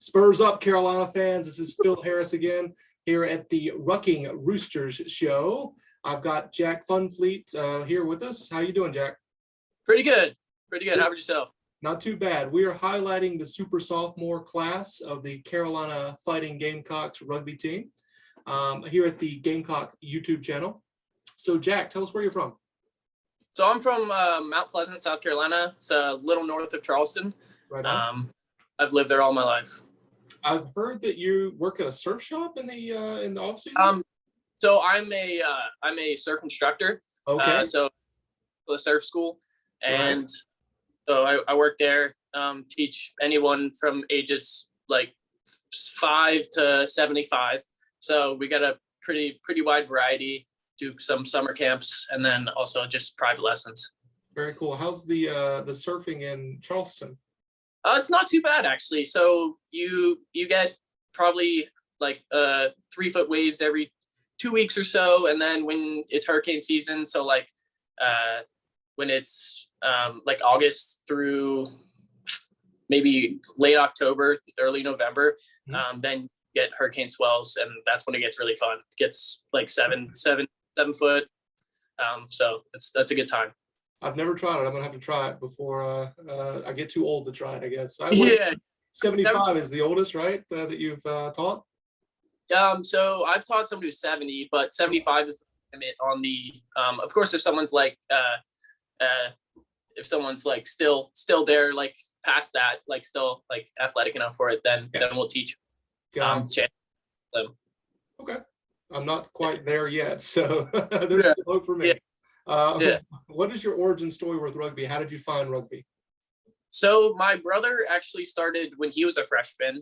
Spurs up, Carolina fans. This is Phil Harris again here at the Ruckin Roosters Show. I've got Jack van Vliet here with us. How you doing, Jack? Pretty good. Pretty good. How about yourself? Not too bad. We are highlighting the super sophomore class of the Carolina Fighting Gamecocks rugby team here at the Gamecock YouTube channel. So, Jack, tell us where you're from. So I'm from Mount Pleasant, South Carolina. It's a little north of Charleston. Right on. I've lived there all my life. I've heard that you work at a surf shop in the off season. So I'm a surf instructor. Okay. So the surf school, and Right. so I work there. Teach anyone from ages like 5 to 75. So we got a pretty wide variety. Do some summer camps and then also just private lessons. Very cool. How's the surfing in Charleston? It's not too bad actually. So you get probably like 3-foot waves every 2 weeks or so, and then when it's hurricane season, so like when it's like August through maybe late October, early November, then you get hurricane swells, and that's when it gets really fun. It gets like 7 foot. So that's a good time. I've never tried it. I'm gonna have to try it before I get too old to try it, I guess. 75 is the oldest, right? That you've taught? So I've taught someone who's 70, but 75 is the limit on the of course if someone's like still there, like past that, like still like athletic enough for it, then we'll teach them. Okay. I'm not quite there yet, so there's still hope for me. What is your origin story with rugby? How did you find rugby? So my brother actually started when he was a freshman,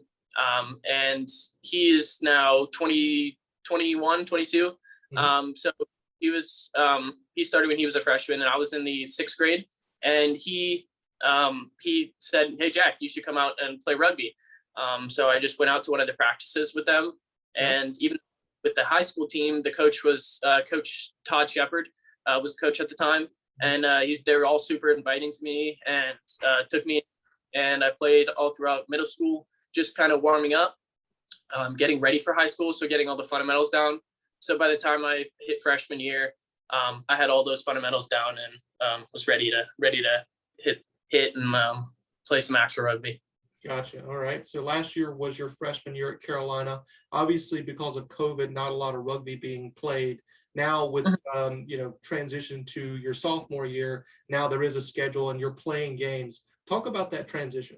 and he is now 21, 22. So he started when he was a freshman, and I was in the 6th grade, and he said, "Hey Jack, you should come out and play rugby." So I just went out to one of the practices with them, and even with the high school team, the coach was Coach Todd Shepard, was the coach at the time, and they were all super inviting to me, and took me, and I played all throughout middle school, just kind of warming up, getting ready for high school, so getting all the fundamentals down. So by the time I hit freshman year, I had all those fundamentals down, and was ready to hit and play some actual rugby. Gotcha. All right. So last year was your freshman year at Carolina. Obviously, because of COVID, not a lot of rugby being played. Now with transition to your sophomore year, now there is a schedule and you're playing games. Talk about that transition.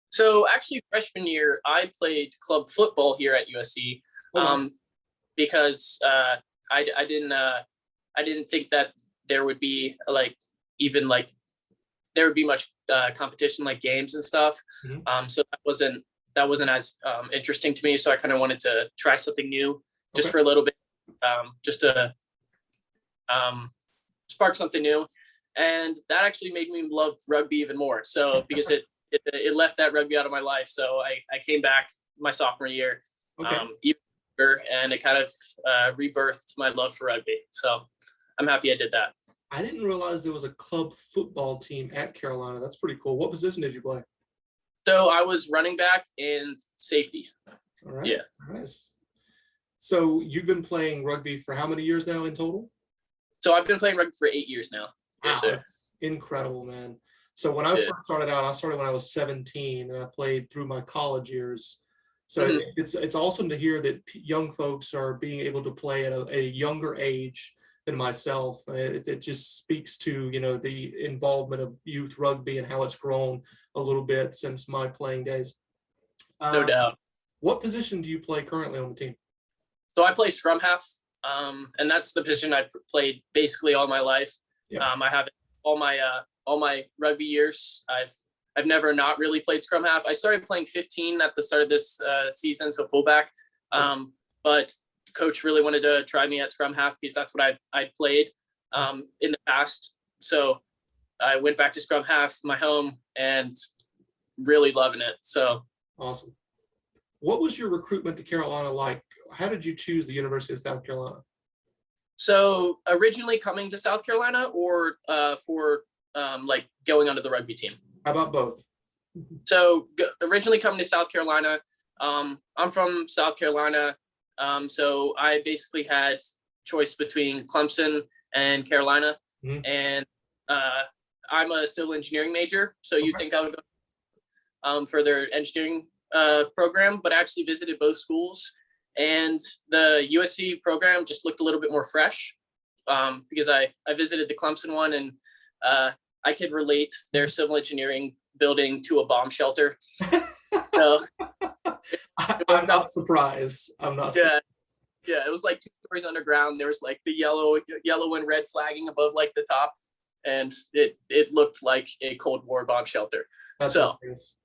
So actually, freshman year, I played club football here at USC, because I didn't think that there would be there would be much competition like games and stuff. So that wasn't as interesting to me. So I kind of wanted to try something new just for a little bit, just to spark something new. And that actually made me love rugby even more. So because it left that rugby out of my life. So I came back my sophomore year, and it kind of rebirthed my love for rugby. So I'm happy I did that. I didn't realize there was a club football team at Carolina. That's pretty cool. What position did you play? So I was running back and safety. All right. Yeah. Nice. So you've been playing rugby for how many years now in total? So I've been playing rugby for 8 years now. Wow, that's incredible, man. So when I first started out, I started when I was 17, and I played through my college years. So it's awesome to hear that young folks are being able to play at a younger age than myself. It just speaks to the involvement of youth rugby and how it's grown a little bit since my playing days. No doubt. What position do you play currently on the team? So I play scrum half, and that's the position I've played basically all my life. I have all my rugby years. I've never not really played scrum half. I started playing 15 at the start of this season, so fullback. But coach really wanted to try me at scrum half because that's what I played in the past. So I went back to scrum half, my home, and really loving it. So awesome. What was your recruitment to Carolina like? How did you choose the University of South Carolina? So originally coming to South Carolina, or for like going onto the rugby team? How about both? So originally coming to South Carolina, I'm from South Carolina. So I basically had choice between Clemson and Carolina. Mhm. And I'm a civil engineering major. So you'd think I would go for their engineering program, but I actually visited both schools. And the USC program just looked a little bit more fresh because I visited the Clemson one, and I could relate their civil engineering building to a bomb shelter. So I'm not surprised. I'm not surprised. Yeah, it was like 2 stories underground. There was like the yellow and red flagging above like the top, and it looked like a Cold War bomb shelter. That's so hilarious.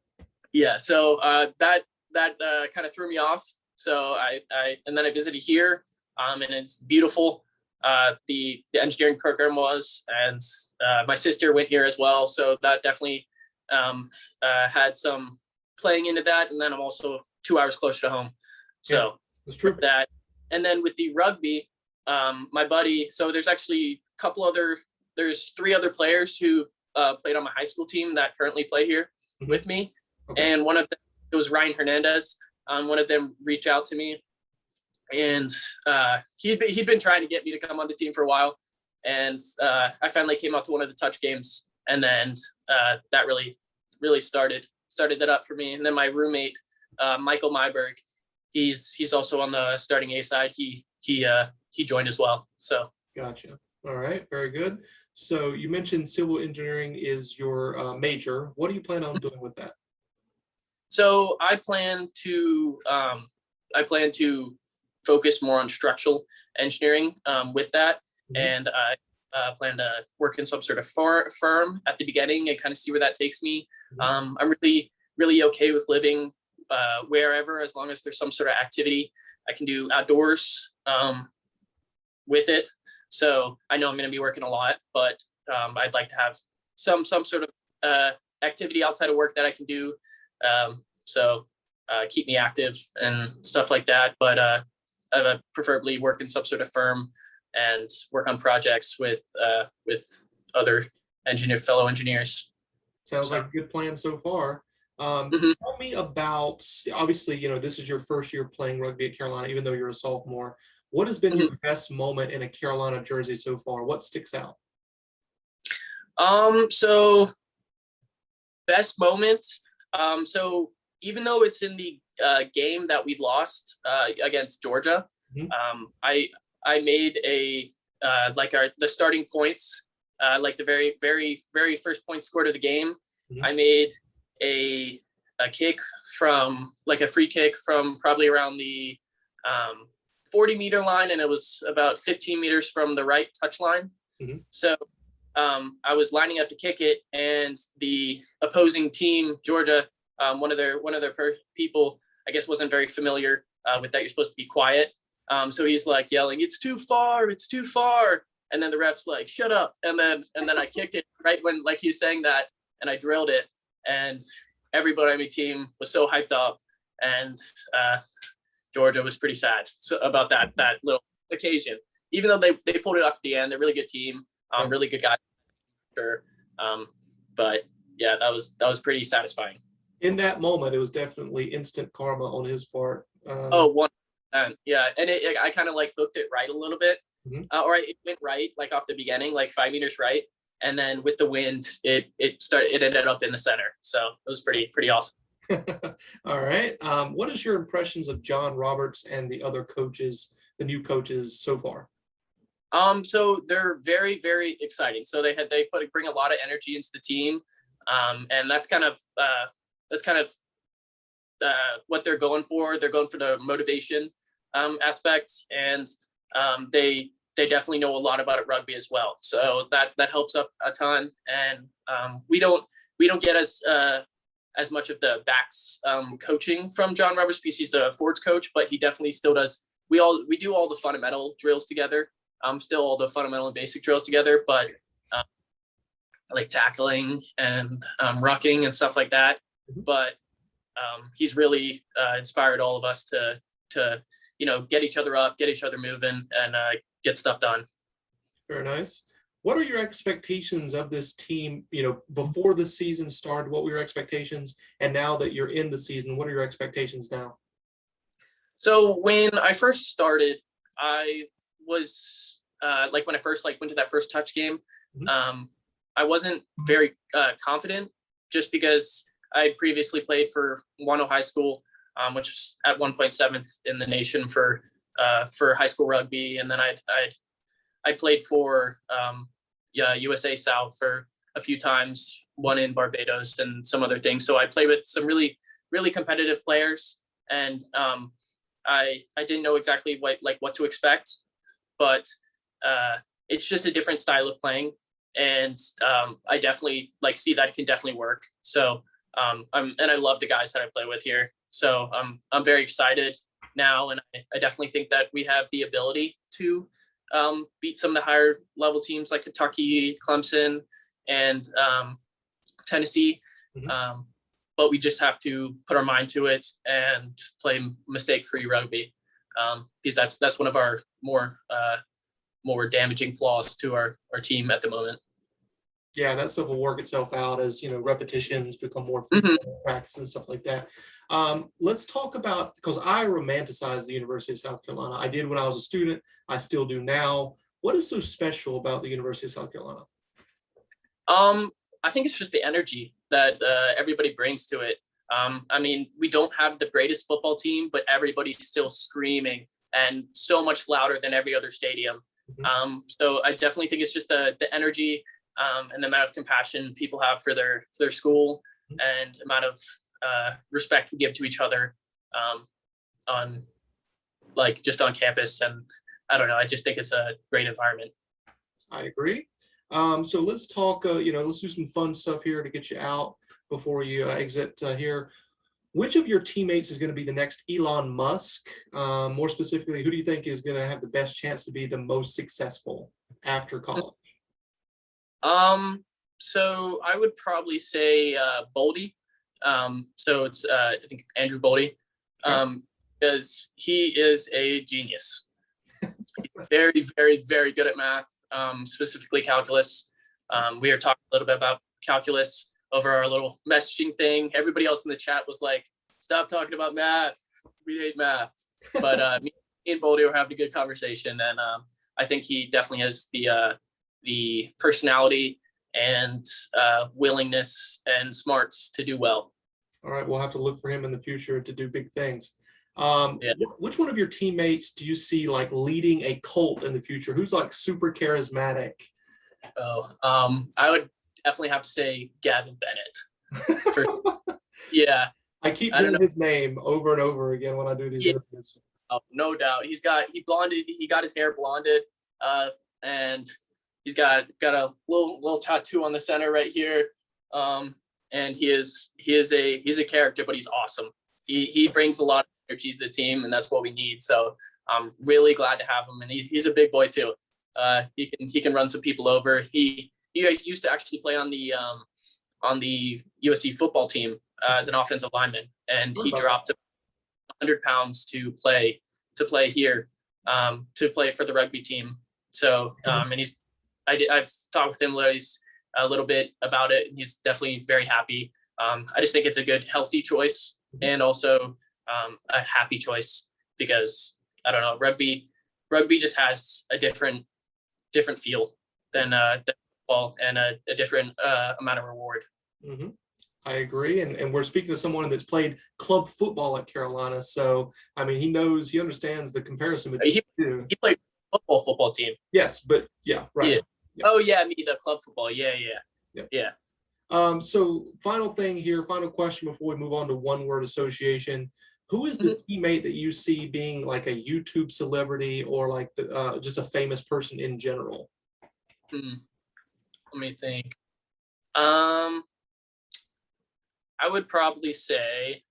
yeah, so that kind of threw me off. So I and then I visited here, and it's beautiful. The engineering program was, and my sister went here as well. So that definitely had some playing into that. And then I'm also 2 hours closer to home. So that's true. That, and then with the rugby, my buddy, so there's actually there's 3 other players who played on my high school team that currently play here with me. Okay. And one of them, it was Ryan Hernandez. One of them reached out to me, and he'd been trying to get me to come on the team for a while. And I finally came out to one of the touch games, and then that really started that up for me. And then my roommate, Michael Myberg, he's also on the starting A side. He joined as well. So gotcha. All right, very good. So you mentioned civil engineering is your major. What do you plan on doing with that? So I plan to focus more on structural engineering with that, and I plan to work in some sort of firm at the beginning and kind of see where that takes me. I'm really okay with living wherever, as long as there's some sort of activity I can do outdoors with it. So I know I'm going to be working a lot, but I'd like to have some sort of activity outside of work that I can do. So keep me active and stuff like that. But I preferably work in some sort of firm and work on projects with other fellow engineers. Sounds like a good plan so far. Tell me about, obviously, this is your first year playing rugby at Carolina, even though you're a sophomore. What has been your best moment in a Carolina jersey so far? What sticks out? So best moment. So even though it's in the game that we lost against Georgia, I made the starting points, like the very, very, very first point scored of the game. I made a kick from, like, a free kick from probably around the 40-meter line, and it was about 15 meters from the right touch line. So I was lining up to kick it, and the opposing team, Georgia, one of their people, I guess, wasn't very familiar with that. You're supposed to be quiet. So he's like yelling, "It's too far, it's too far." And then the ref's like, "Shut up." And then I kicked it right when, like, he was saying that, and I drilled it, and everybody on my team was so hyped up, and Georgia was pretty sad about that little occasion. Even though they pulled it off at the end, they're a really good team, really good guys. Sure. But yeah, that was pretty satisfying. In that moment, it was definitely instant karma on his part. 100%. Yeah, and I kind of like hooked it right a little bit, or it went right, like, off the beginning, like 5 meters right, and then with the wind, it ended up in the center. So it was pretty awesome. All right. What is your impressions of John Roberts and the other coaches, the new coaches so far? So they're very, very exciting. So they bring a lot of energy into the team, and that's kind of what they're going for. They're going for the motivation aspect, and they definitely know a lot about rugby as well. So that helps up a ton. And we don't get as much of the backs coaching from John Roberts, because he's the forwards coach, but he definitely still does. We do all the fundamental drills together. Still all the fundamental and basic drills together, but like tackling and rucking and stuff like that. But he's really inspired all of us to get each other up, get each other moving, and get stuff done. Very nice. What are your expectations of this team, before the season started? What were your expectations? And now that you're in the season, what are your expectations now? So when I first started, I was when I first went to that first touch game, I wasn't very confident, just because I previously played for Wano High School, which was at one point 7th in the nation for high school rugby, and then I played for USA South for a few times, one in Barbados and some other things. So I played with some really, really competitive players, and I didn't know exactly what to expect, but it's just a different style of playing, and I definitely see that it can definitely work. So I love the guys that I play with here. So I'm very excited now, and I definitely think that we have the ability to beat some of the higher level teams like Kentucky, Clemson, and Tennessee. But we just have to put our mind to it and play mistake-free rugby, because that's one of our more damaging flaws to our team at the moment. Yeah, that stuff will work itself out as repetitions become more practice and stuff like that. Let's talk about, because I romanticize the University of South Carolina. I did when I was a student. I still do now. What is so special about the University of South Carolina? I think it's just the energy that everybody brings to it. I mean, we don't have the greatest football team, but everybody's still screaming and so much louder than every other stadium. So I definitely think it's just the energy and the amount of compassion people have for their school, and amount of respect we give to each other on campus. And I don't know, I just think it's a great environment. I agree. So let's talk, let's do some fun stuff here to get you out before you exit here. Which of your teammates is going to be the next Elon Musk? More specifically, who do you think is going to have the best chance to be the most successful after college? So I would probably say Boldy. So it's I think Andrew Boldy, because he is a genius. Very, very, very good at math, specifically calculus. We were talking a little bit about calculus over our little messaging thing. Everybody else in the chat was like, "Stop talking about math. We hate math." But me and Boldy were having a good conversation, and I think he definitely has the personality and willingness and smarts to do well. All right, we'll have to look for him in the future to do big things. Yeah. Which one of your teammates do you see leading a cult in the future? Who's super charismatic? I would definitely have to say Gavin Bennett. Yeah. I keep hearing his name over and over again when I do these interviews. Oh, no doubt. He got his hair blonded, and he's got a little tattoo on the center right here. And he's a character, but he's awesome. He brings a lot of energy to the team, and that's what we need. So I'm really glad to have him, and he's a big boy too. He can run some people over. He used to actually play on the USC football team as an offensive lineman, and he dropped 100 pounds to play here, to play for the rugby team. So and I've talked with him a little bit about it, and he's definitely very happy. I just think it's a good, healthy choice, and also a happy choice, because I don't know, rugby just has a different feel than football, and a different amount of reward. I agree, and we're speaking to someone that's played club football at Carolina, so I mean he understands the comparison between the two. He played football team. Yes, but yeah, right. Yeah. Yeah. Oh yeah, the club football. Yeah. So final question before we move on to one word association. Who is the teammate that you see being like a YouTube celebrity, or just a famous person in general? Let me think. I would probably say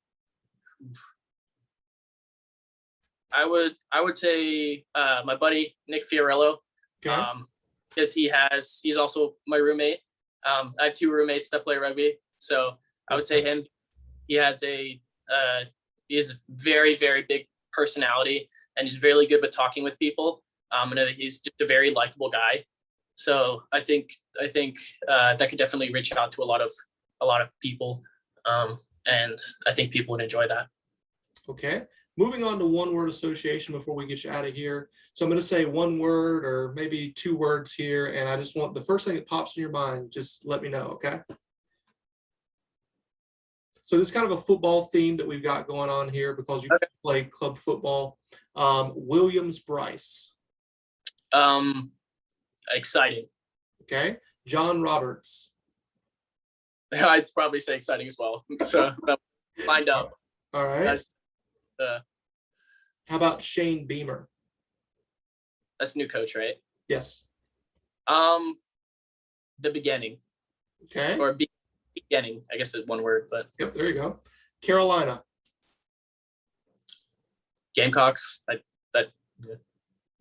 I would say my buddy Nick Fiorello. Okay. Because he's also my roommate. I have two roommates that play rugby, so I would say him. He has he has a very, very big personality, and he's really good with talking with people. And he's just a very likable guy. So I think that could definitely reach out to a lot of people, and I think people would enjoy that. Okay. Moving on to one word association before we get you out of here. So I'm going to say one word or maybe 2 words here, and I just want the first thing that pops in your mind, just let me know, okay? So this is kind of a football theme that we've got going on here because you play club football. Williams Bryce. Exciting. Okay. John Roberts. I'd probably say exciting as well. So find out. All right. How about Shane Beamer? That's new coach, right? Yes. The beginning. Okay. Or beginning, I guess it's one word, but. Yep, there you go. Carolina. Gamecocks. Yeah.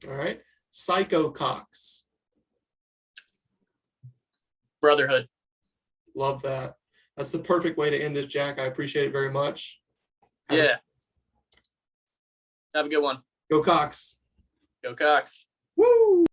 All right. Psycho Cox. Brotherhood. Love that. That's the perfect way to end this, Jack. I appreciate it very much. Have a good one. Go Cox. Go Cox.